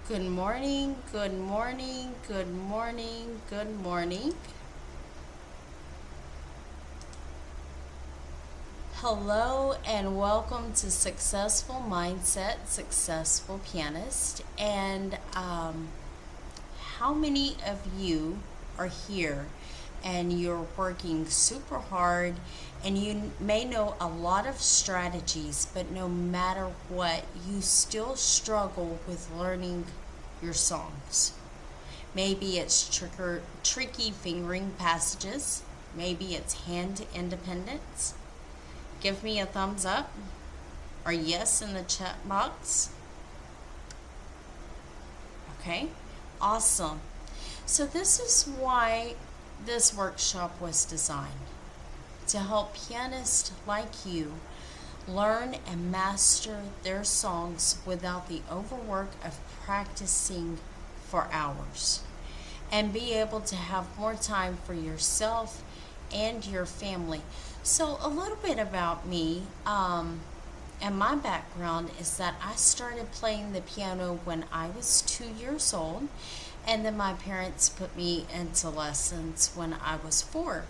Good morning, good morning, good morning, good morning. Hello and welcome to Successful Mindset, Successful Pianist. And how many of you are here and you're working super hard and you may know a lot of strategies, but no matter what, you still struggle with learning your songs? Maybe it's tricky fingering passages. Maybe it's hand independence. Give me a thumbs up or yes in the chat box. Okay, awesome. So, this is why this workshop was designed to help pianists like you learn and master their songs without the overwork of practicing for hours and be able to have more time for yourself and your family. So, a little bit about me and my background is that I started playing the piano when I was 2 years old, and then my parents put me into lessons when I was 4.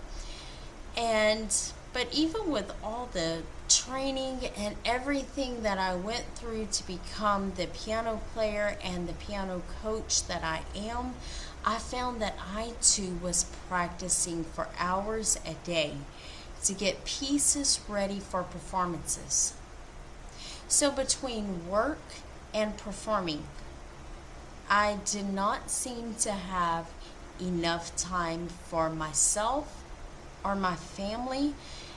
And but even with all the training and everything that I went through to become the piano player and the piano coach that I am, I found that I too was practicing for hours a day to get pieces ready for performances. So between work and performing, I did not seem to have enough time for myself or my family.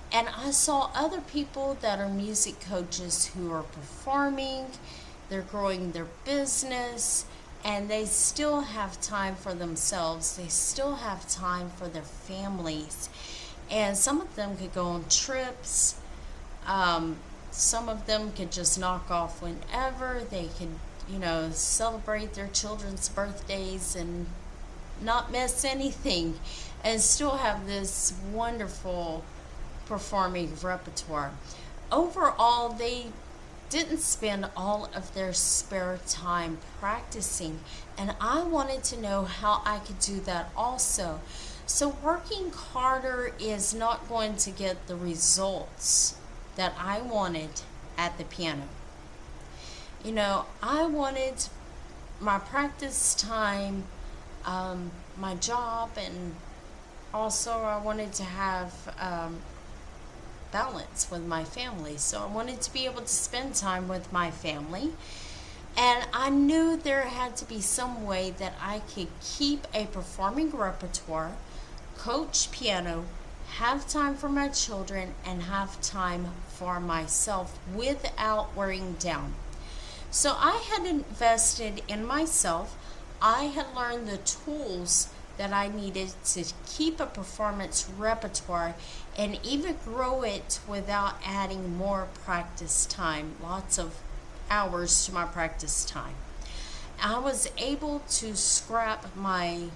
And I saw other people that are music coaches who are performing, they're growing their business, and they still have time for themselves. They still have time for their families. And some of them could go on trips. Some of them could just knock off whenever. They could, celebrate their children's birthdays and not miss anything and still have this wonderful performing repertoire. Overall, they didn't spend all of their spare time practicing, and I wanted to know how I could do that also. So, working harder is not going to get the results that I wanted at the piano. I wanted my practice time, my job, and also I wanted to have balance with my family. So I wanted to be able to spend time with my family. And I knew there had to be some way that I could keep a performing repertoire, coach piano, have time for my children, and have time for myself without wearing down. So I had invested in myself. I had learned the tools that I needed to keep a performance repertoire and even grow it without adding more practice time, lots of hours to my practice time. I was able to scrap my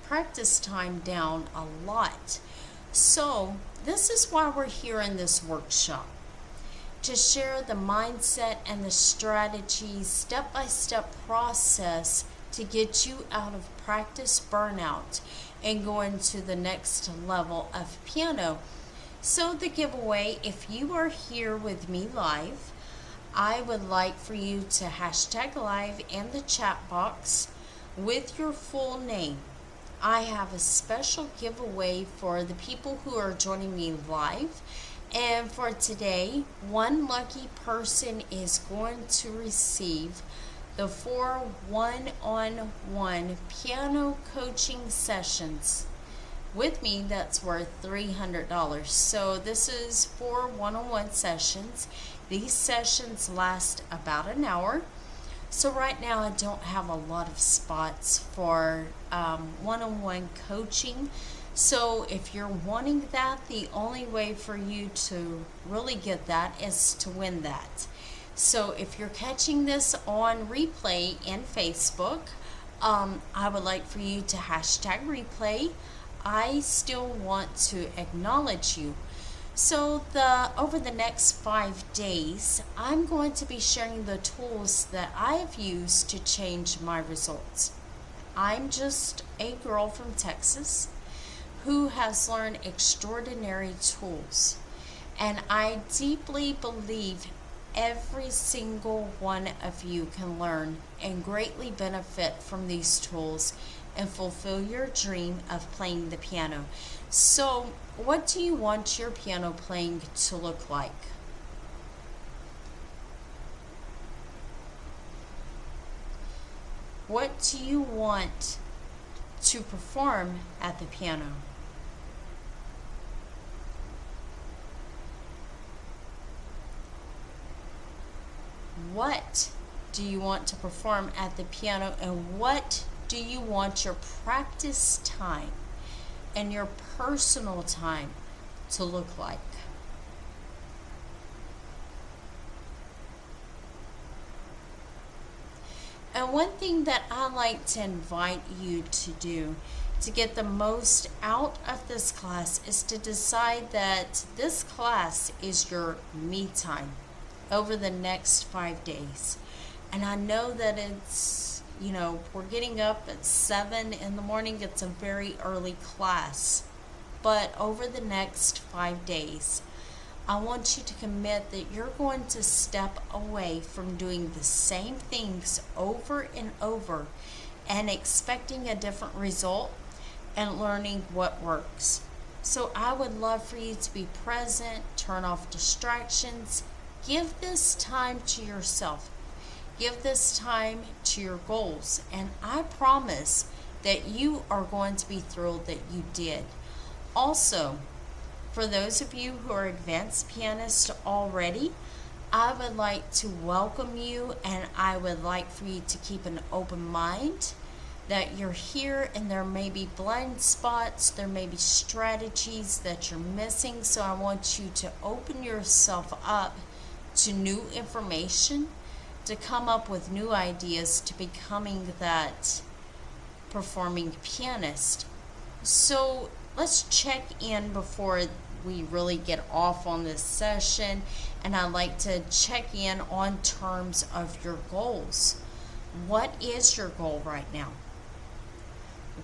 practice time down a lot. So, this is why we're here in this workshop, to share the mindset and the strategy, step-by-step process to get you out of practice burnout and go into the next level of piano. So the giveaway, if you are here with me live, I would like for you to hashtag live in the chat box with your full name. I have a special giveaway for the people who are joining me live. And for today, one lucky person is going to receive the 4 one-on-one piano coaching sessions with me that's worth $300. So this is 4 one-on-one sessions. These sessions last about an hour. So right now I don't have a lot of spots for one-on-one coaching. So if you're wanting that, the only way for you to really get that is to win that. So if you're catching this on replay in Facebook, I would like for you to hashtag replay. I still want to acknowledge you. So over the next 5 days, I'm going to be sharing the tools that I've used to change my results. I'm just a girl from Texas who has learned extraordinary tools, and I deeply believe every single one of you can learn and greatly benefit from these tools and fulfill your dream of playing the piano. So, what do you want your piano playing to look like? What do you want to perform at the piano? What do you want to perform at the piano, and what do you want your practice time and your personal time to look like? And one thing that I like to invite you to do to get the most out of this class is to decide that this class is your me time over the next 5 days. And I know that it's, we're getting up at 7 in the morning. It's a very early class. But over the next 5 days, I want you to commit that you're going to step away from doing the same things over and over and expecting a different result and learning what works. So I would love for you to be present, turn off distractions, give this time to yourself. Give this time to your goals, and I promise that you are going to be thrilled that you did. Also, for those of you who are advanced pianists already, I would like to welcome you, and I would like for you to keep an open mind that you're here and there may be blind spots, there may be strategies that you're missing. So I want you to open yourself up to new information, to come up with new ideas to becoming that performing pianist. So let's check in before we really get off on this session, and I'd like to check in on terms of your goals. What is your goal right now?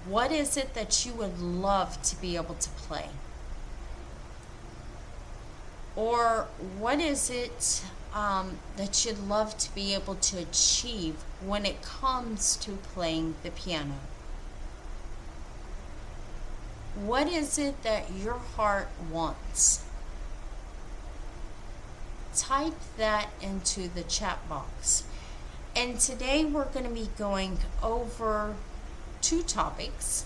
What is it that you would love to be able to play? Or what is it that you'd love to be able to achieve when it comes to playing the piano? What is it that your heart wants? Type that into the chat box. And today we're going to be going over 2 topics,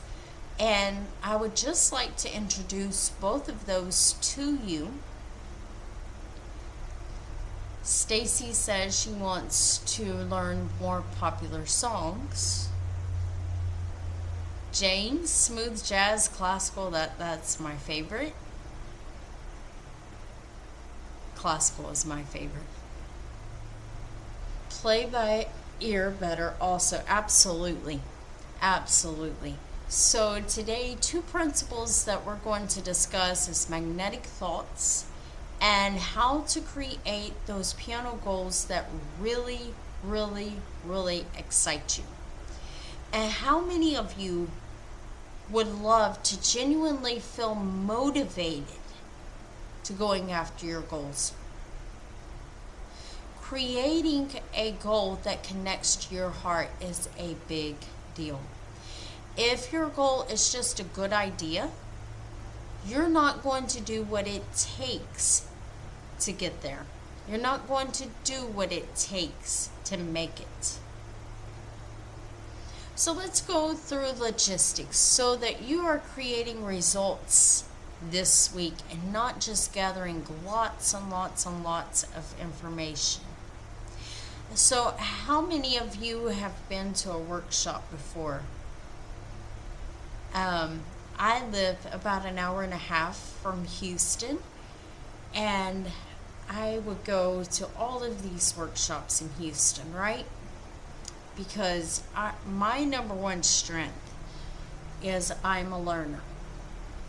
and I would just like to introduce both of those to you. Stacy says she wants to learn more popular songs. Jane, smooth jazz, classical, that's my favorite. Classical is my favorite. Play by ear better also, absolutely. Absolutely. So today, 2 principles that we're going to discuss is magnetic thoughts and how to create those piano goals that really, really, really excite you. And how many of you would love to genuinely feel motivated to going after your goals? Creating a goal that connects to your heart is a big deal. If your goal is just a good idea, you're not going to do what it takes to get there. You're not going to do what it takes to make it. So let's go through logistics so that you are creating results this week and not just gathering lots and lots and lots of information. So how many of you have been to a workshop before? I live about an hour and a half from Houston, and I would go to all of these workshops in Houston, right? Because my number one strength is I'm a learner.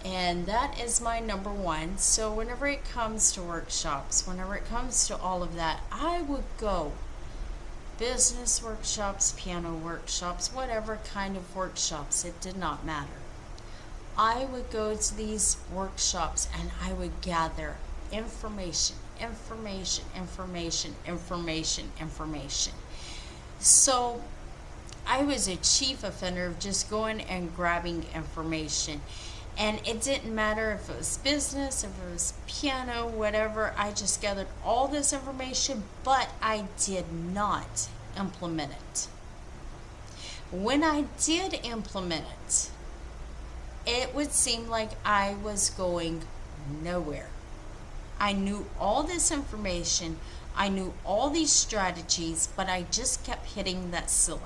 And that is my number one. So whenever it comes to workshops, whenever it comes to all of that, I would go. Business workshops, piano workshops, whatever kind of workshops, it did not matter. I would go to these workshops and I would gather information. So I was a chief offender of just going and grabbing information. And it didn't matter if it was business, if it was piano, whatever. I just gathered all this information, but I did not implement it. When I did implement it, it would seem like I was going nowhere. I knew all this information, I knew all these strategies, but I just kept hitting that ceiling,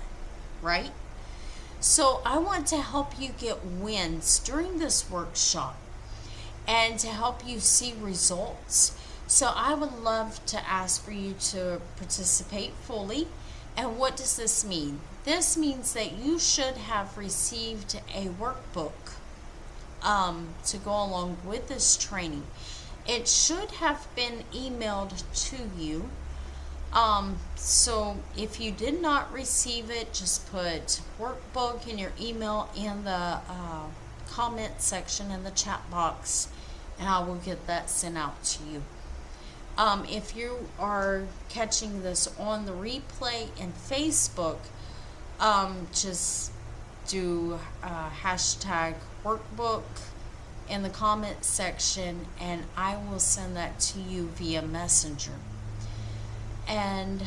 right? So I want to help you get wins during this workshop and to help you see results. So I would love to ask for you to participate fully. And what does this mean? This means that you should have received a workbook to go along with this training. It should have been emailed to you. So if you did not receive it, just put workbook in your email in the comment section in the chat box, and I will get that sent out to you. If you are catching this on the replay in Facebook, just do hashtag workbook in the comment section, and I will send that to you via Messenger. And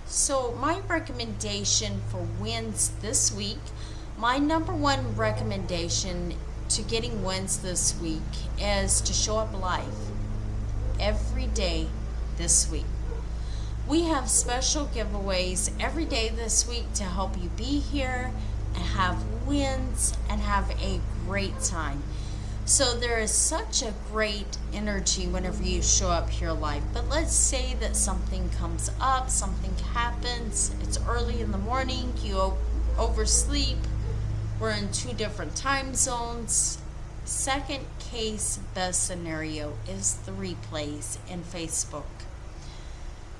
so my recommendation for wins this week, my number one recommendation to getting wins this week is to show up live every day this week. We have special giveaways every day this week to help you be here and have wins and have a great time. So there is such a great energy whenever you show up here live. But let's say that something comes up, something happens, it's early in the morning, you oversleep, we're in 2 different time zones. Second case best scenario is the replays in Facebook.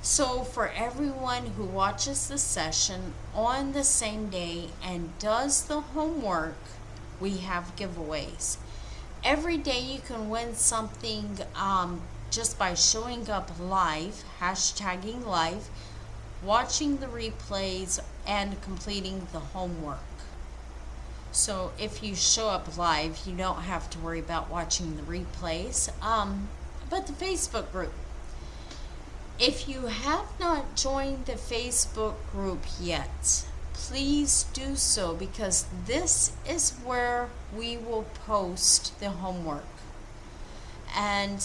So for everyone who watches the session on the same day and does the homework, we have giveaways. Every day you can win something just by showing up live, hashtagging live, watching the replays, and completing the homework. So if you show up live, you don't have to worry about watching the replays. But the Facebook group. If you have not joined the Facebook group yet, please do so, because this is where we will post the homework. And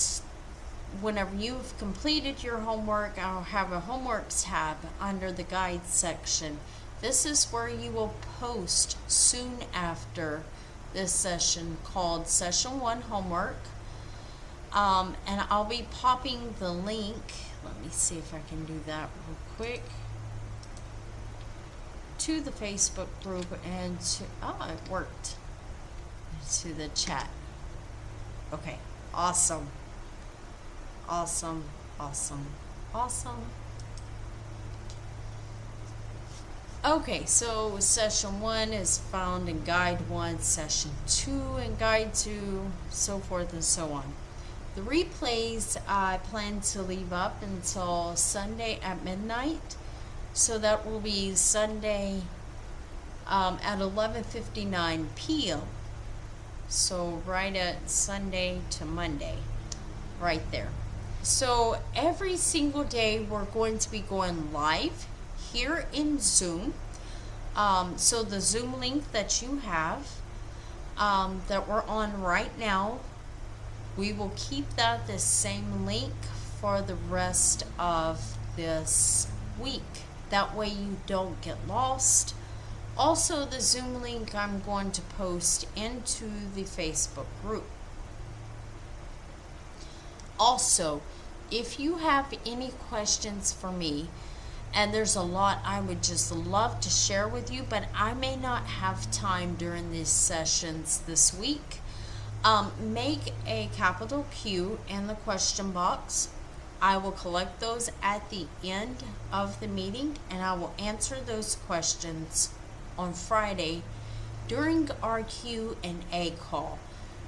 whenever you've completed your homework, I'll have a homework tab under the guide section. This is where you will post soon after this session called Session 1 Homework. And I'll be popping the link. Let me see if I can do that real quick. To the Facebook group and to, it worked. To the chat. Okay, awesome. Awesome. Okay, so session 1 is found in guide 1, session 2 and guide 2, so forth and so on. The replays I plan to leave up until Sunday at midnight. So that will be Sunday at 11:59 p.m. So right at Sunday to Monday, right there. So every single day we're going to be going live here in Zoom. So the Zoom link that you have, that we're on right now, we will keep that the same link for the rest of this week. That way you don't get lost. Also, the Zoom link I'm going to post into the Facebook group. Also, if you have any questions for me, and there's a lot I would just love to share with you, but I may not have time during these sessions this week. Make a capital Q in the question box. I will collect those at the end of the meeting, and I will answer those questions on Friday during our Q&A call.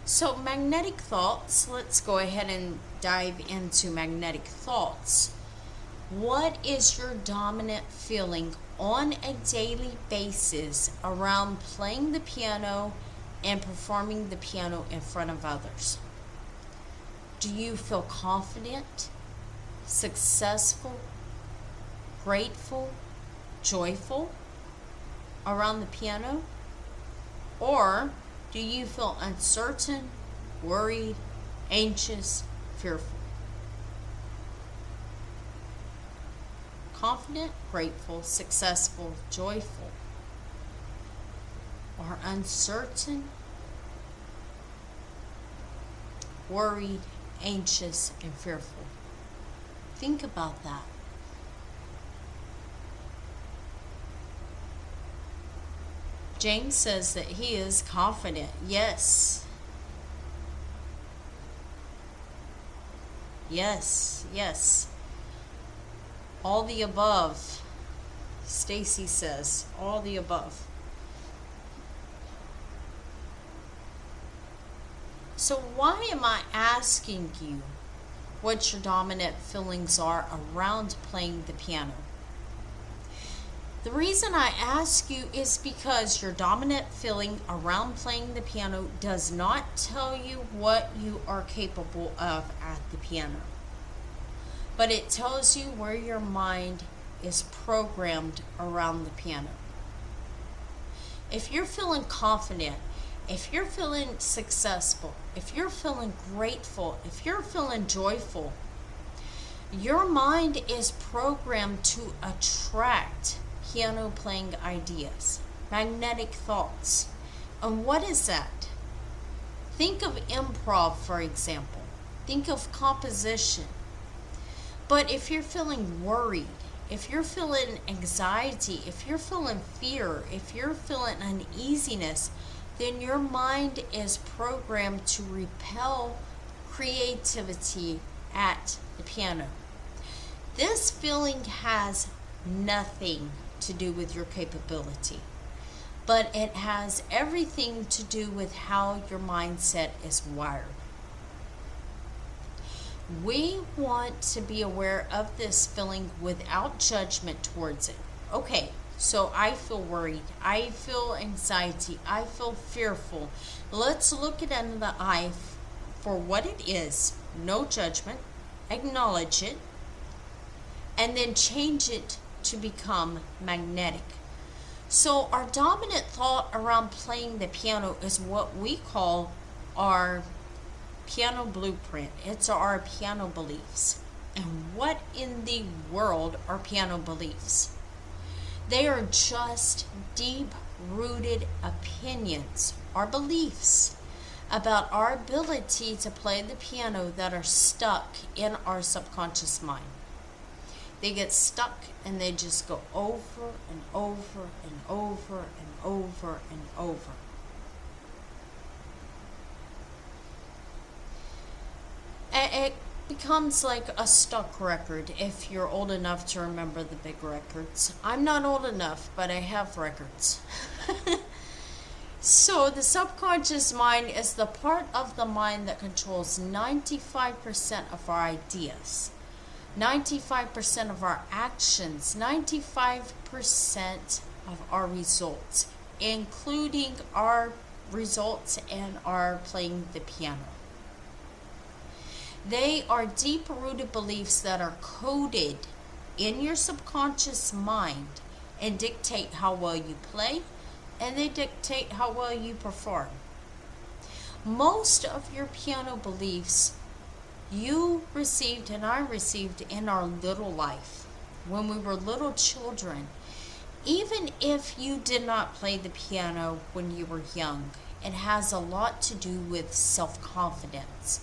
So magnetic thoughts, let's go ahead and dive into magnetic thoughts. What is your dominant feeling on a daily basis around playing the piano and performing the piano in front of others? Do you feel confident, successful, grateful, joyful around the piano? Or do you feel uncertain, worried, anxious, fearful? Confident, grateful, successful, joyful, or uncertain, worried, anxious, and fearful? Think about that. James says that he is confident. Yes. Yes, yes. All the above. Stacy says, all the above. So why am I asking you what your dominant feelings are around playing the piano? The reason I ask you is because your dominant feeling around playing the piano does not tell you what you are capable of at the piano, but it tells you where your mind is programmed around the piano. If you're feeling confident, if you're feeling successful, if you're feeling grateful, if you're feeling joyful, your mind is programmed to attract piano playing ideas, magnetic thoughts. And what is that? Think of improv, for example. Think of composition. But if you're feeling worried, if you're feeling anxiety, if you're feeling fear, if you're feeling uneasiness, then your mind is programmed to repel creativity at the piano. This feeling has nothing to do with your capability, but it has everything to do with how your mindset is wired. We want to be aware of this feeling without judgment towards it. Okay, so I feel worried, I feel anxiety, I feel fearful. Let's look it in the eye for what it is. No judgment. Acknowledge it, and then change it to become magnetic. So our dominant thought around playing the piano is what we call our piano blueprint. It's our piano beliefs. And what in the world are piano beliefs? They are just deep-rooted opinions or beliefs about our ability to play the piano that are stuck in our subconscious mind. They get stuck and they just go over and over and over and over and over. And it becomes like a stuck record if you're old enough to remember the big records. I'm not old enough, but I have records. So the subconscious mind is the part of the mind that controls 95% of our ideas, 95% of our actions, 95% of our results, including our results and our playing the piano. They are deep-rooted beliefs that are coded in your subconscious mind and dictate how well you play, and they dictate how well you perform. Most of your piano beliefs you received and I received in our little life when we were little children. Even if you did not play the piano when you were young, it has a lot to do with self-confidence.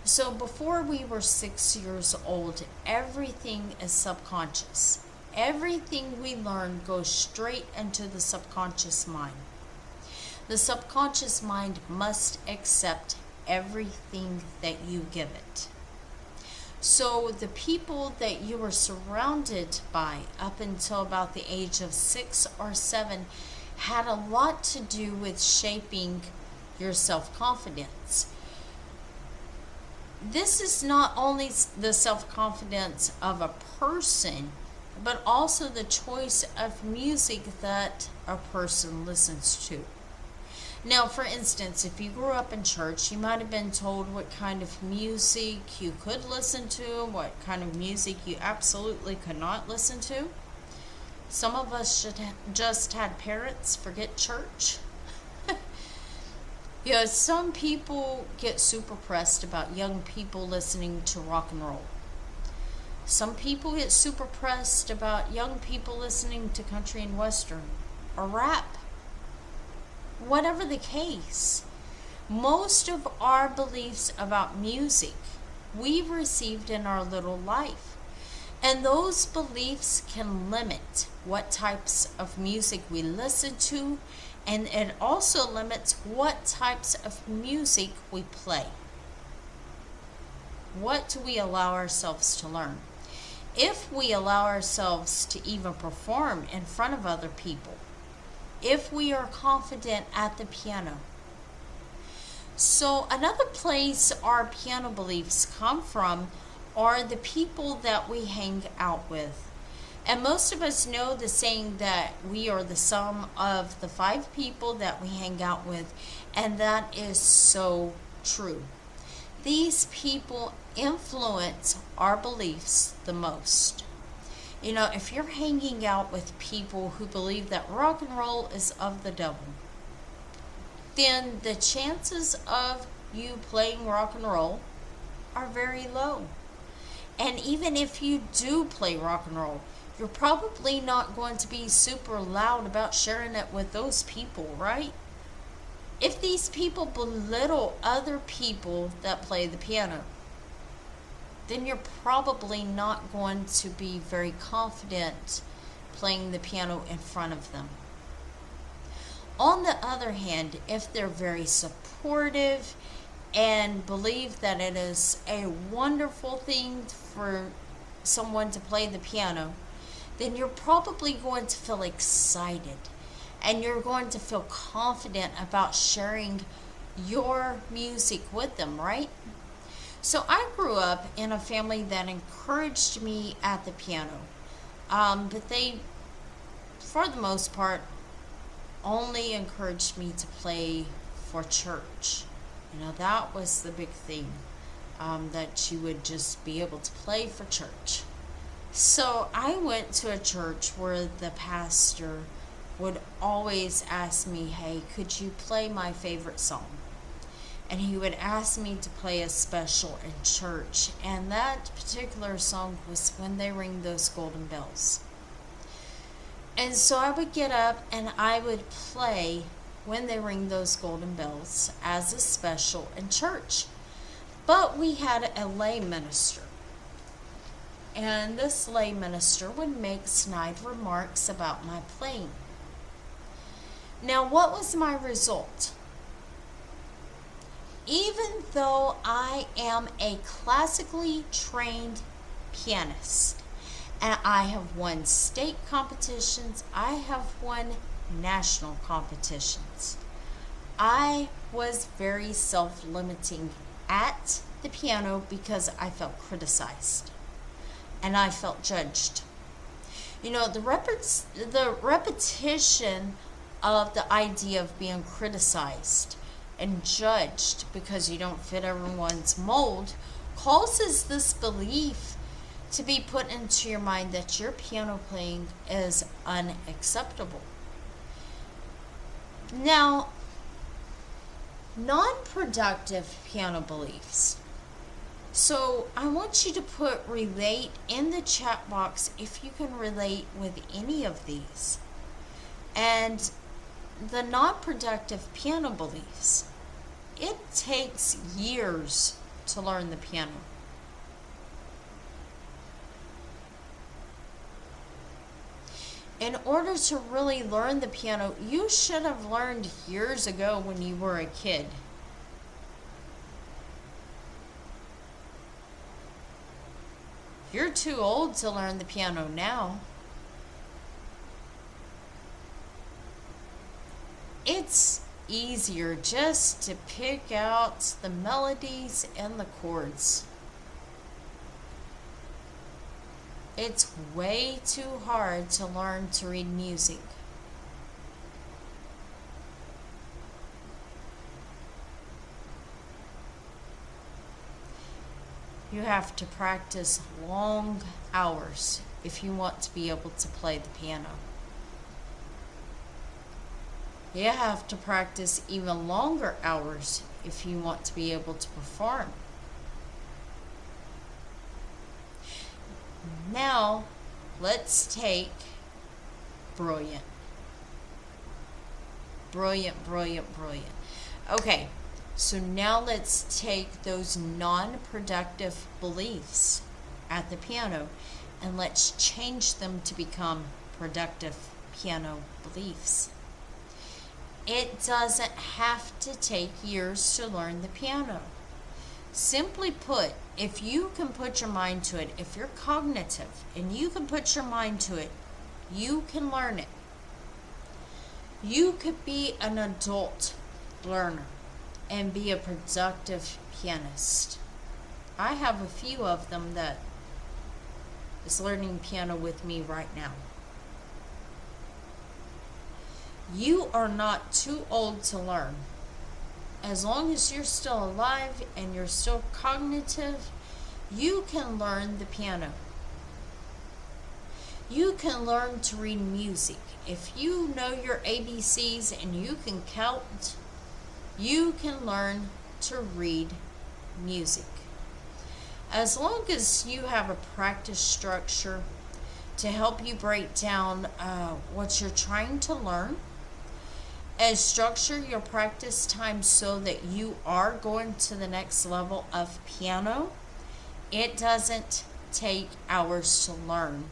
So before we were 6 years old, everything is subconscious. Everything we learn goes straight into the subconscious mind. The subconscious mind must accept everything that you give it. So the people that you were surrounded by up until about the age of 6 or 7 had a lot to do with shaping your self-confidence. This is not only the self-confidence of a person, but also the choice of music that a person listens to. Now, for instance, if you grew up in church, you might have been told what kind of music you could listen to, what kind of music you absolutely could not listen to. Some of us just had parents forget church. Some people get super pressed about young people listening to rock and roll. Some people get super pressed about young people listening to country and western or rap. Whatever the case, most of our beliefs about music we've received in our little life. And those beliefs can limit what types of music we listen to, and it also limits what types of music we play. What do we allow ourselves to learn? If we allow ourselves to even perform in front of other people, if we are confident at the piano. So another place our piano beliefs come from are the people that we hang out with. And most of us know the saying that we are the sum of the 5 people that we hang out with, and that is so true. These people influence our beliefs the most. If you're hanging out with people who believe that rock and roll is of the devil, then the chances of you playing rock and roll are very low. And even if you do play rock and roll, you're probably not going to be super loud about sharing it with those people, right? If these people belittle other people that play the piano, then you're probably not going to be very confident playing the piano in front of them. On the other hand, if they're very supportive and believe that it is a wonderful thing for someone to play the piano, then you're probably going to feel excited and you're going to feel confident about sharing your music with them, right? So I grew up in a family that encouraged me at the piano, but they, for the most part, only encouraged me to play for church. That was the big thing, that you would just be able to play for church. So I went to a church where the pastor would always ask me, hey, could you play my favorite song? And he would ask me to play a special in church. And that particular song was When They Ring Those Golden Bells. And so I would get up and I would play When They Ring Those Golden Bells as a special in church. But we had a lay minister. And this lay minister would make snide remarks about my playing. Now, what was my result? Even though I am a classically trained pianist, and I have won state competitions, I have won national competitions, I was very self-limiting at the piano because I felt criticized and I felt judged. The repetition of the idea of being criticized and judged because you don't fit everyone's mold causes this belief to be put into your mind that your piano playing is unacceptable. Now, non-productive piano beliefs. So I want you to put relate in the chat box if you can relate with any of these. And the non-productive piano beliefs. It takes years to learn the piano. In order to really learn the piano, you should have learned years ago when you were a kid. You're too old to learn the piano now. It's easier just to pick out the melodies and the chords. It's way too hard to learn to read music. You have to practice long hours if you want to be able to play the piano. You have to practice even longer hours if you want to be able to perform. Now, let's take brilliant. Brilliant, brilliant, brilliant. Okay, so now let's take those non-productive beliefs at the piano and let's change them to become productive piano beliefs. It doesn't have to take years to learn the piano. Simply put, if you can put your mind to it, if you're cognitive and you can put your mind to it, you can learn it. You could be an adult learner and be a productive pianist. I have a few of them that is learning piano with me right now. You are not too old to learn. As long as you're still alive and you're still cognitive, you can learn the piano. You can learn to read music. If you know your ABCs and you can count, you can learn to read music. As long as you have a practice structure to help you break down what you're trying to learn, and structure your practice time so that you are going to the next level of piano, it doesn't take hours to learn.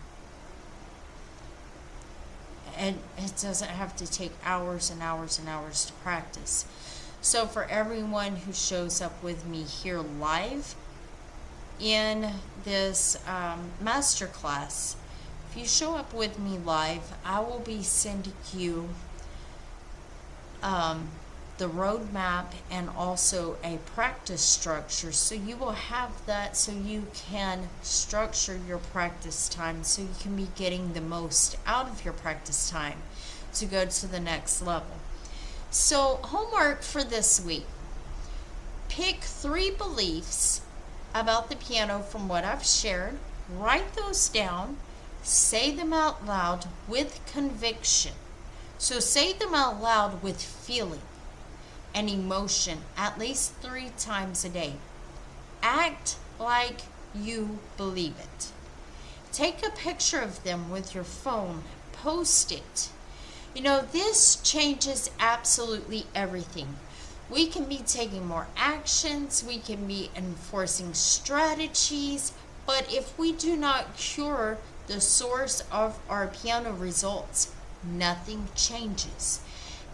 And it doesn't have to take hours and hours and hours to practice. So for everyone who shows up with me here live in this masterclass, if you show up with me live, I will be sending you the roadmap and also a practice structure, so you will have that so you can structure your practice time so you can be getting the most out of your practice time to go to the next level. So homework for this week: pick 3 beliefs about the piano from what I've shared, write those down, say them out loud with conviction. So say them out loud with feeling and emotion at least 3 times a day. Act like you believe it. Take a picture of them with your phone. Post it. You know, this changes absolutely everything. We can be taking more actions. We can be enforcing strategies. But if we do not cure the source of our piano results, nothing changes.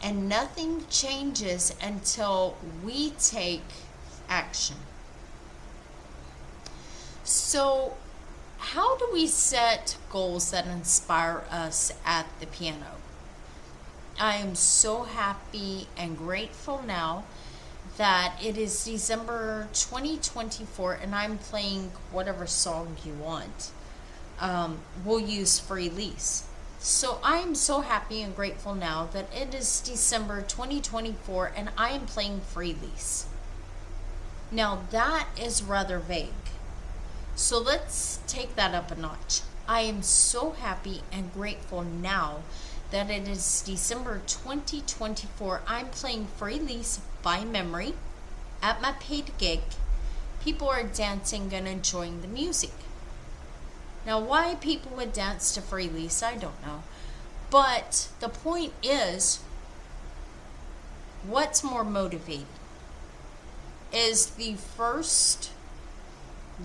And nothing changes until we take action. So, how do we set goals that inspire us at the piano? I am so happy and grateful now that it is December 2024 and I'm playing whatever song you want. We'll use Free Lease. So I am so happy and grateful now that it is December 2024 and I am playing Free Lease. Now that is rather vague. So let's take that up a notch. I am so happy and grateful now that it is December 2024. I'm playing Free Lease by memory at my paid gig. People are dancing and enjoying the music. Now, why people would dance to Free Lease, I don't know. But the point is, what's more motivating? Is the first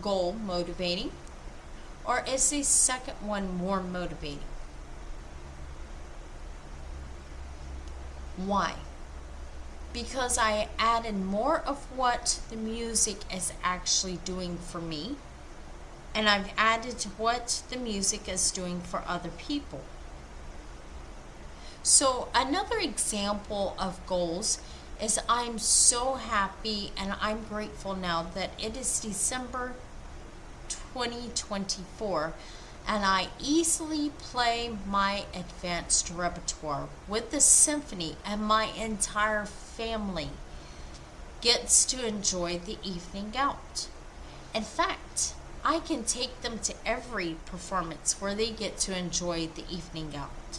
goal motivating, or is the second one more motivating? Why? Because I added more of what the music is actually doing for me. and I've added to what the music is doing for other people. So another example of goals is I'm so happy and I'm grateful now that it is December 2024 and I easily play my advanced repertoire with the symphony, and my entire family gets to enjoy the evening out. In fact, I can take them to every performance where they get to enjoy the evening out.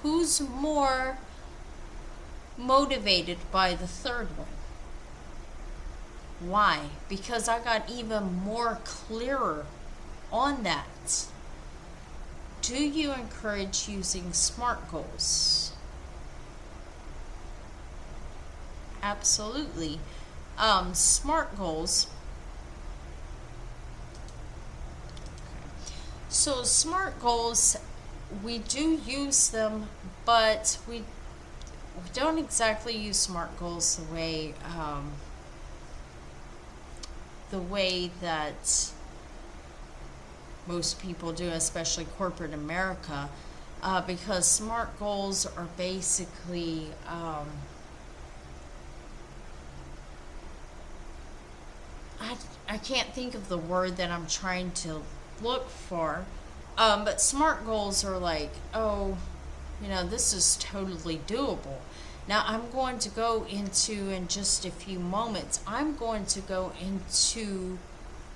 Who's more motivated by the third one? Why? Because I got even more clearer on that. Do you encourage using SMART goals? Absolutely. SMART goals. So SMART goals, we do use them, but we don't exactly use SMART goals the way that most people do, especially corporate America, because SMART goals are basically I can't think of the word that I'm trying to look for, but SMART goals are like, oh, this is totally doable. Now I'm going to go into, in just a few moments, I'm going to go into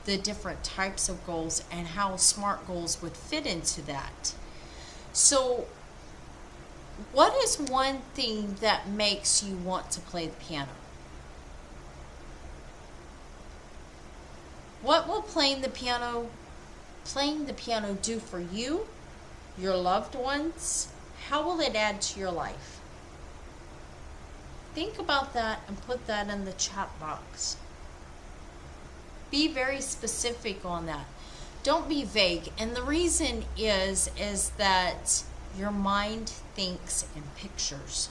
the different types of goals and how SMART goals would fit into that. So what is one thing that makes you want to play the piano? What will playing the piano do for you, your loved ones? How will it add to your life? Think about that and put that in the chat box. Be very specific on that. Don't be vague. And the reason is that your mind thinks in pictures.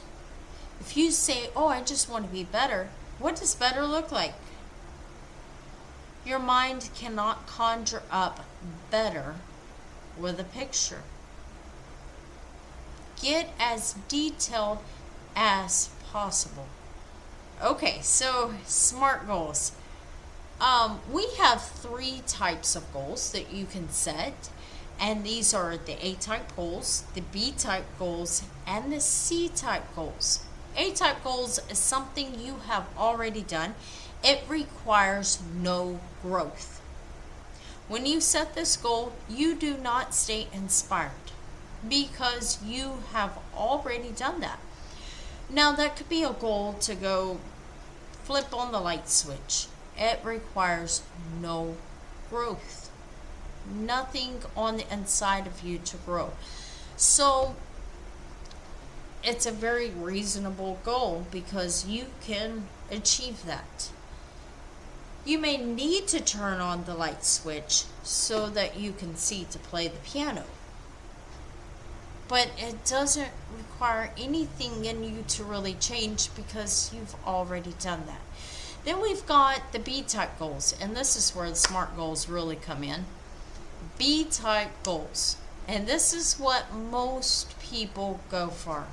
If you say, oh, I just want to be better, what does better look like? Your mind cannot conjure up better with a picture. Get as detailed as possible. Okay, so SMART goals. We have 3 types of goals that you can set, and these are the A-type goals, the B-type goals, and the C-type goals. A-type goals is something you have already done. It requires no growth. When you set this goal, you do not stay inspired because you have already done that. Now, that could be a goal to go flip on the light switch. It requires no growth. Nothing on the inside of you to grow. So it's a very reasonable goal because you can achieve that. You may need to turn on the light switch so that you can see to play the piano. But it doesn't require anything in you to really change because you've already done that. Then we've got the B-type goals, and this is where the SMART goals really come in. B-type goals. And this is what most people go for.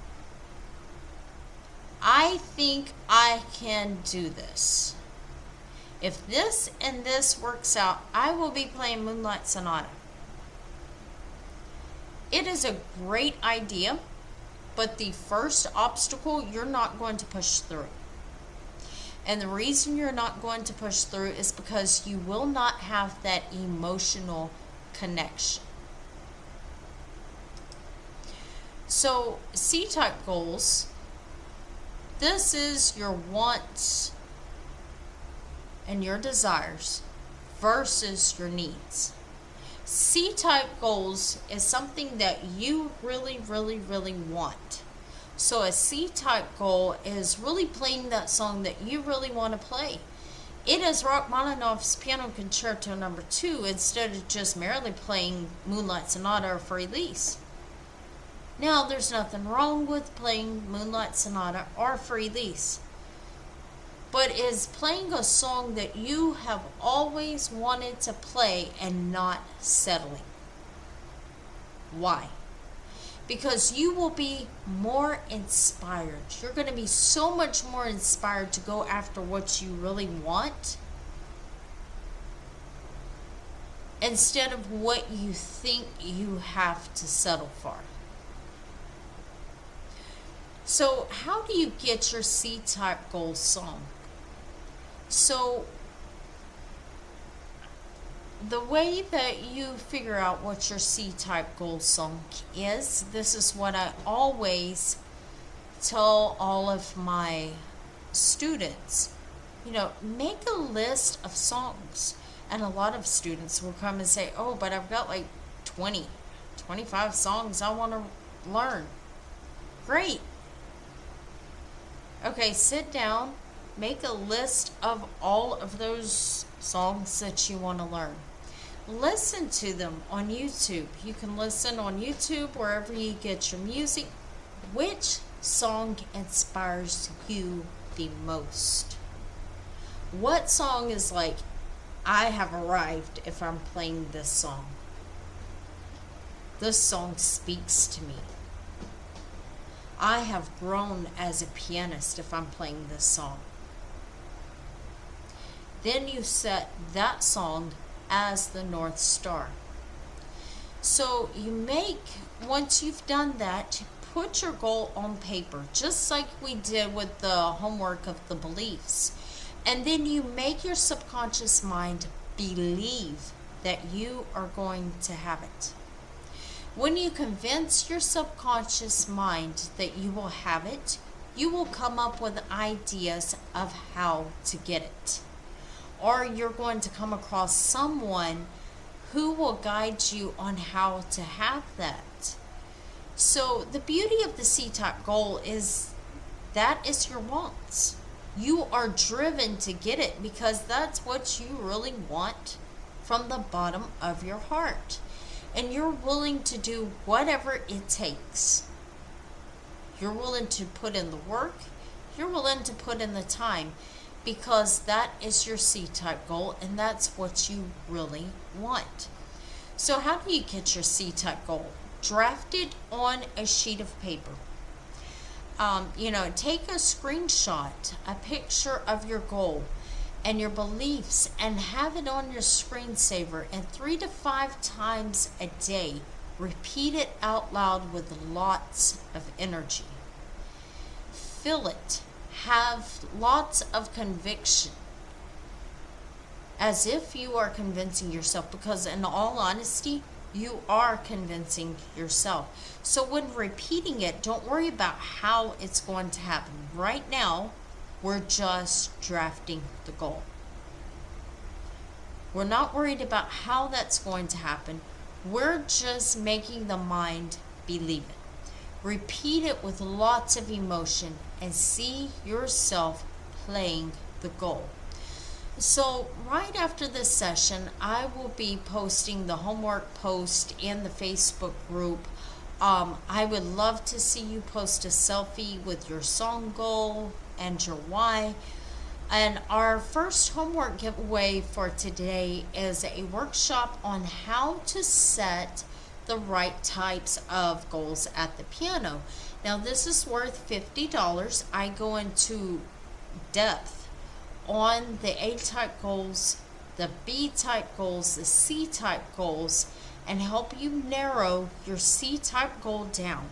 I think I can do this. If this and this works out, I will be playing Moonlight Sonata. It is a great idea, but the first obstacle you're not going to push through. And the reason you're not going to push through is because you will not have that emotional connection. So, C-type goals, this is your wants and your desires versus your needs. C-type goals is something that you really, really, really want. So a C-type goal is really playing that song that you really want to play. It is Rachmaninoff's Piano Concerto No. 2 instead of just merely playing Moonlight Sonata or Felice. Now, there's nothing wrong with playing Moonlight Sonata or Felice. but is playing a song that you have always wanted to play and not settling. Why? Because you will be more inspired. You're going to be so much more inspired to go after what you really want instead of what you think you have to settle for. So how do you get your C-type goal song? So the way that you figure out what your C-type goal song is, this is what I always tell all of my students. Make a list of songs. And a lot of students will come and say, oh, but I've got like 25 songs I want to learn. Great. Okay, sit down, make a list of all of those songs that you want to learn. Listen to them on YouTube. You can listen on YouTube, wherever you get your music. Which song inspires you the most? What song is like, I have arrived if I'm playing this song? This song speaks to me. I have grown as a pianist if I'm playing this song. Then you set that song as the North Star. So once you've done that, put your goal on paper, just like we did with the homework of the beliefs. And then you make your subconscious mind believe that you are going to have it. When you convince your subconscious mind that you will have it, you will come up with ideas of how to get it. Or you're going to come across someone who will guide you on how to have that. So the beauty of the C-type goal is that is your wants. You are driven to get it because that's what you really want from the bottom of your heart. And you're willing to do whatever it takes. You're willing to put in the work. You're willing to put in the time because that is your C-type goal and that's what you really want. So how do you get your C-type goal? Draft it on a sheet of paper. Take a screenshot, a picture of your goal and your beliefs and have it on your screensaver, and 3 to 5 times a day repeat it out loud with lots of energy. Feel it. Have lots of conviction, as if you are convincing yourself, because in all honesty, you are convincing yourself. So when repeating it, don't worry about how it's going to happen. Right now, we're just drafting the goal. We're not worried about how that's going to happen. We're just making the mind believe it. Repeat it with lots of emotion and see yourself playing the goal. So right after this session, I will be posting the homework post in the Facebook group. I would love to see you post a selfie with your song goal and your why. And our first homework giveaway for today is a workshop on how to set the right types of goals at the piano. Now this is worth $50. I go into depth on the A-type goals, the B-type goals, the C-type goals, and help you narrow your C-type goal down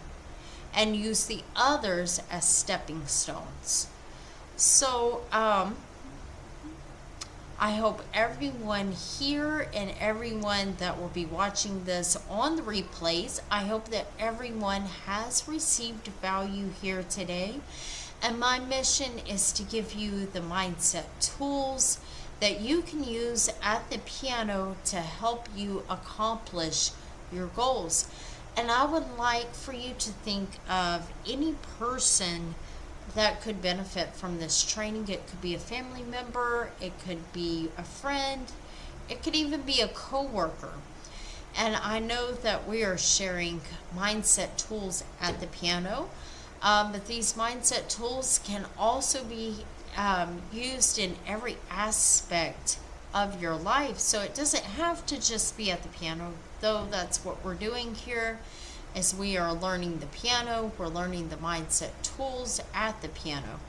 and use the others as stepping stones. So I hope everyone here and everyone that will be watching this on the replays, I hope that everyone has received value here today. And my mission is to give you the mindset tools that you can use at the piano to help you accomplish your goals. And I would like for you to think of any person that could benefit from this training. It could be a family member, it could be a friend, it could even be a coworker. And I know that we are sharing mindset tools at the piano. But these mindset tools can also be used in every aspect of your life. So it doesn't have to just be at the piano, though that's what we're doing here. As we are learning the piano, we're learning the mindset tools at the piano.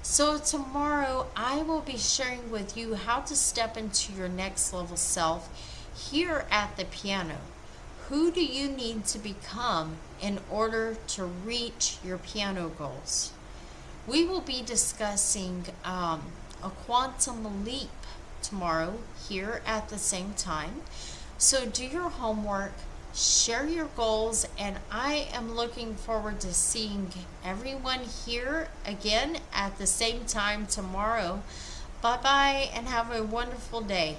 So tomorrow I will be sharing with you how to step into your next level self here at the piano. Who do you need to become in order to reach your piano goals? We will be discussing a quantum leap tomorrow here at the same time. So do your homework, share your goals, and I am looking forward to seeing everyone here again at the same time tomorrow. Bye-bye and have a wonderful day.